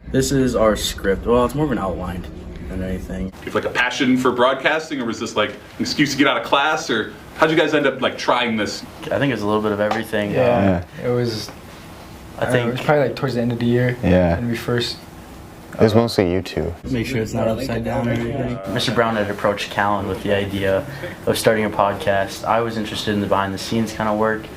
This is our script. Well, it's more of an outline than anything. Do you have like a passion for broadcasting, or was this like an excuse to get out of class, or how'd you guys end up like trying this? I think it's a little bit of everything. Yeah, it was. I think it was probably like towards the end of the year. Yeah. And we first. It was mostly you two. Make sure it's not upside down or anything. Mr. Brown had approached Callan with the idea of starting a podcast. I was interested in the behind the scenes kind of work,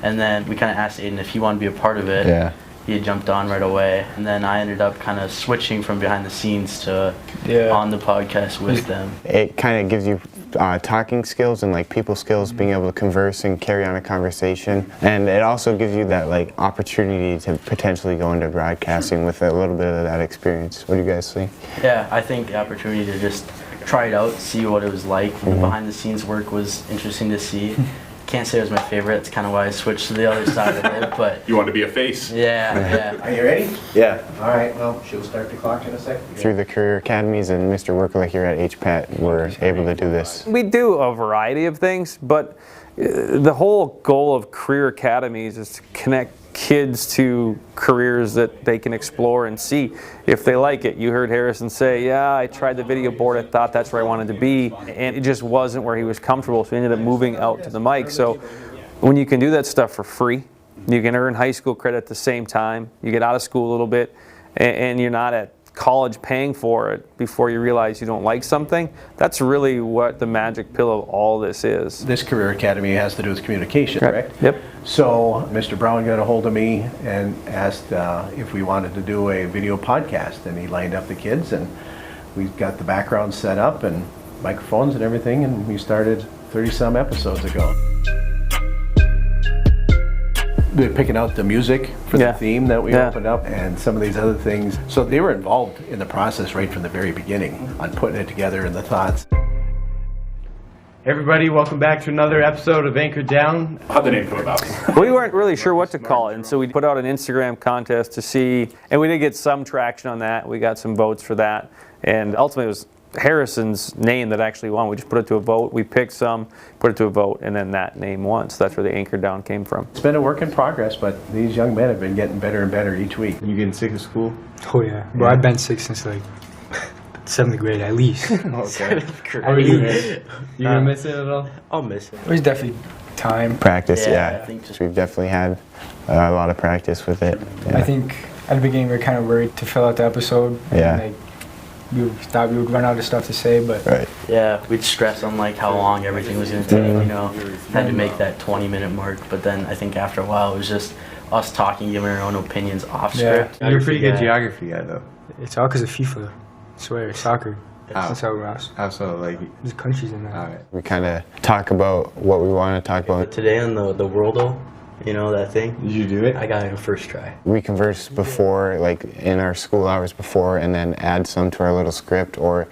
and then we kind of asked Aiden if he wanted to be a part of it. Yeah. He had jumped on right away, and then I ended up kind of switching from behind the scenes to on the podcast with them. It kind of gives you talking skills and like people skills, being able to converse and carry on a conversation, and it also gives you that like opportunity to potentially go into broadcasting with a little bit of that experience. What do you guys think? Yeah, I think the opportunity to just try it out, see what it was like. The behind the scenes work was interesting to see. Can't say it was my favorite. That's kind of why I switched to the other side of it. But You want to be a face? yeah. Are you ready? Yeah. All right, well, she'll start the clock in a second. Through the career academies and Mr. Workler here at HPAT, we're able to do this. We do a variety of things, but the whole goal of career academies is to connect kids to careers that they can explore and see if they like it. You heard Harrison say, yeah, I tried the video board, I thought that's where I wanted to be, and it just wasn't where he was comfortable, so he ended up moving out to the mic. So when you can do that stuff for free, you can earn high school credit at the same time, you get out of school a little bit, and you're not at college paying for it before you realize you don't like something. That's really what the magic pill of all this is. This career academy has to do with communication, correct? Yep. So Mr. Brown got a hold of me and asked if we wanted to do a video podcast, and he lined up the kids, and we got the background set up and microphones and everything, and we started 30-some episodes ago. They're picking out the music for the theme that we opened up and some of these other things. So they were involved in the process right from the very beginning on putting it together and the thoughts. Hey everybody, welcome back to another episode of Anchor Down. How'd the name come about? We weren't really sure what to call it, and so we put out an Instagram contest to see, and we did get some traction on that. We got some votes for that, and ultimately it was Harrison's name that actually won. We just put it to a vote. We picked some, put it to a vote, and then that name won. So that's where the Anchor Down came from. It's been a work in progress, but these young men have been getting better and better each week. You getting sick of school? Oh yeah, bro. I've been sick since like 7th grade at least. Okay. How are you, man? You gonna miss it at all? I'll miss it. It was definitely time. Practice, I think just We've definitely had a lot of practice with it. Yeah. I think at the beginning we were kind of worried to fill out the episode. Yeah. And, like, we thought we would run out of stuff to say, but Right. yeah, we'd stress on like how long everything was going to take. You know, had to make that 20-minute mark. But then I think after a while it was just us talking, giving our own opinions off script. You're a pretty good geography guy though. it's all because of FIFA. I swear, soccer. That's how it was. How so? Like, There's countries in that. alright. We kind of talk about what we want to talk about. Today on the Worldle, you know that thing? Did you do it? I got it in first try. We converse before, like in our school hours before, and then add some to our little script, or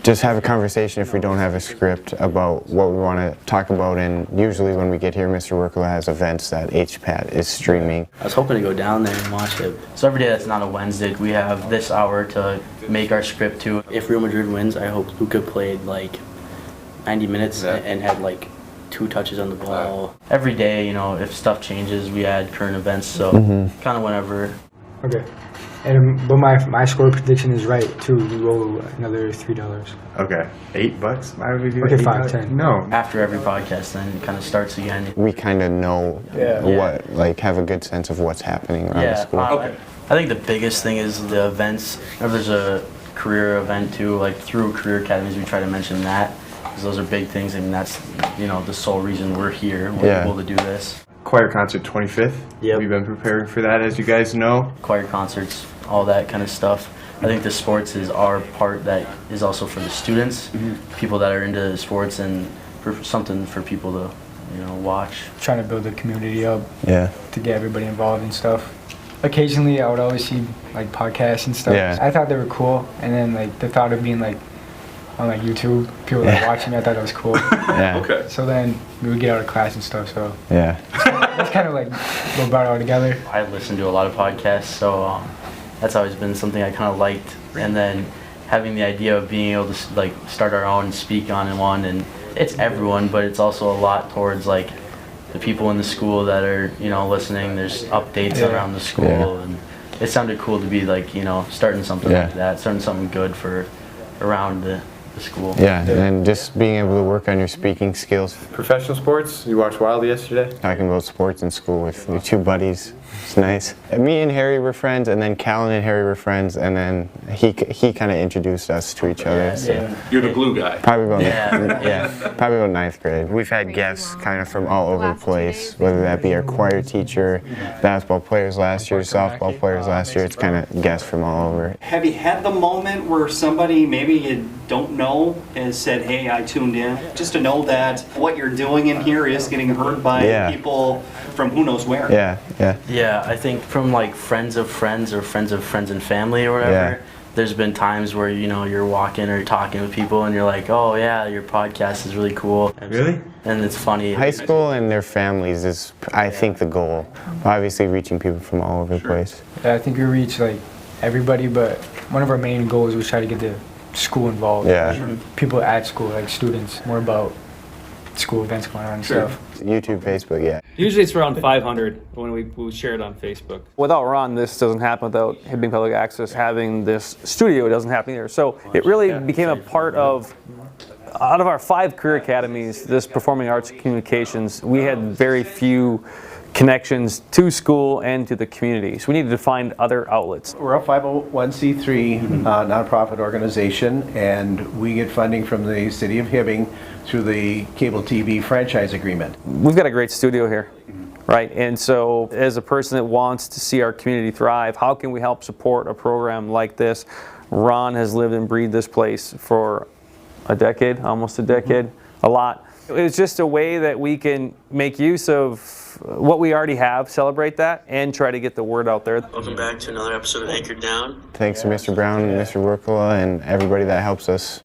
just have a conversation if we don't have a script about what we want to talk about. And usually when we get here, Mr. Workler has events that HPAT is streaming. I was hoping to go down there and watch it. So every day that's not a Wednesday, we have this hour to make our script too. If Real Madrid wins, I hope Luka played like 90 minutes and had like 2 touches on the ball. Every day, you know, if stuff changes, we add current events, so kind of whenever. Okay. But my score prediction is right too. We roll another $3. Okay. $8? Why would we do Okay, $8? 5, 10. No. After every podcast, then it kind of starts again. We kind of know what, like, have a good sense of what's happening around the school. I think the biggest thing is the events. If there's a career event too, like through career academies, we try to mention that. Because those are big things, and that's, you know, the sole reason we're here. We're able to do this. Choir concert 25th. Yep. We've been preparing for that, as you guys know. Choir concerts, all that kind of stuff. I think the sports is our part that is also for the students, people that are into sports, and for something for people to, you know, watch. Trying to build the community up. Yeah. To get everybody involved and stuff. Occasionally, I would always see like podcasts and stuff. Yeah. I thought they were cool, and then like the thought of being like on like YouTube, people like watching me, I thought it was cool. Yeah. Okay. So then we would get out of class and stuff. So Yeah. that's kind of like what brought it all together. I listen to a lot of podcasts, so that's always been something I kind of liked. And then having the idea of being able to like start our own, speak on one, and it's everyone, but it's also a lot towards like the people in the school that are, you know, listening. There's updates around the school, and it sounded cool to be like, you know, starting something Yeah. like that, starting something good for around the school. Yeah, and just being able to work on your speaking skills. Professional sports? You watched Wild yesterday? Talking about sports in school with your two buddies. It's nice. Me and Harry were friends, and then Callan and Harry were friends, and then he kind of introduced us to each other. So. You're the glue guy. Probably about Yeah. probably about 9th grade. We've had guests kind of from all over the place, whether that be our choir teacher, basketball players last year, softball players last year. It's kind of guests from all over. Have you had the moment where somebody maybe you don't know has said, hey, I tuned in, just to know that what you're doing in here is getting heard by Yeah. people from who knows where? Yeah, yeah. Yeah, I think from like friends of friends or friends of friends and family or whatever, Yeah. there's been times where, you know, you're walking or talking with people and you're like, oh yeah, your podcast is really cool. Really? And it's funny. High school and their families is, I think, the goal. Obviously, reaching people from all over the place. Yeah, I think we reach like everybody, but one of our main goals was try to get the school involved. Yeah. People at school, like students, more about school events going on and stuff. YouTube, Facebook, yeah. Usually it's around 500 when we share it on Facebook. Without Ron, this doesn't happen. Without Hibbing Public Access having this studio, it doesn't happen either. So it really became a part of, out of our 5 career academies, this performing arts communications, we had very few connections to school and to the community. So we needed to find other outlets. We're a 501c3 nonprofit organization, and we get funding from the city of Hibbing through the cable TV franchise agreement. We've got a great studio here, right? And so as a person that wants to see our community thrive, how can we help support a program like this? Ron has lived and breathed this place for a decade, almost a decade, a lot. It's just a way that we can make use of what we already have, celebrate that, and try to get the word out there. Welcome back to another episode of Anchored Down. Thanks to Mr. Brown and Mr. Workala and everybody that helps us